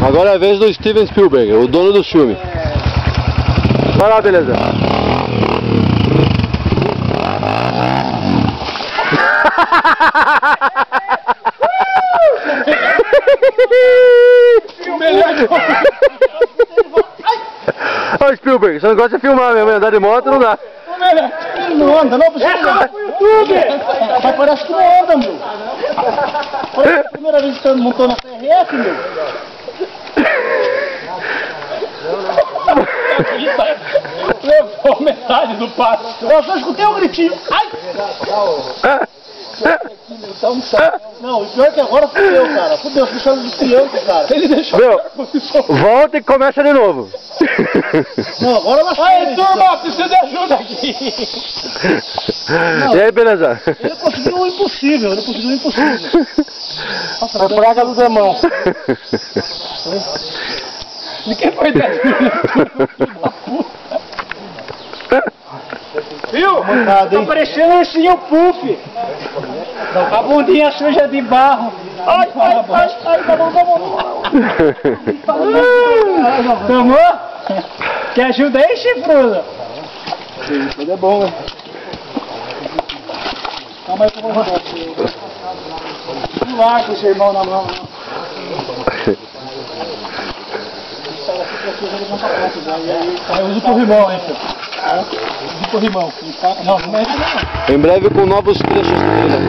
Agora é a vez do Steven Spielberg, o dono do filme. Vai lá, beleza. Ô Spielberg, você não gosta de filmar mesmo, andar de moto não dá. Não anda, não, precisa jogar pro YouTube. Mas parece que não anda, meu. Foi a primeira vez que você montou na TRF, meu. Levou metade do passo. Eu só escutei um gritinho. Ai! Não, o pior é que agora fudeu, cara. Fudeu, você deixou de criança, cara. Ele deixou. Meu, volta e começa de novo. Não, agora lascou. Aí, turma, precisa de ajuda aqui. Não, E aí, beleza? ele conseguiu o impossível, Nossa, foi praga do demão. De quem foi 10 minutos? Viu? Mancada, Tá parecendo um ursinho puff. A bundinha suja de barro. Ai, tá bom. Tomou? Te ajuda aí, chifrudo? Tudo é bom, né? Calma aí que eu vou ajudar. Não larga o seu irmão na mão, não. Aí usa o corrimão, hein, filho. Usa o corrimão. Não, não mexe não. Em breve com novos trechos do trailer.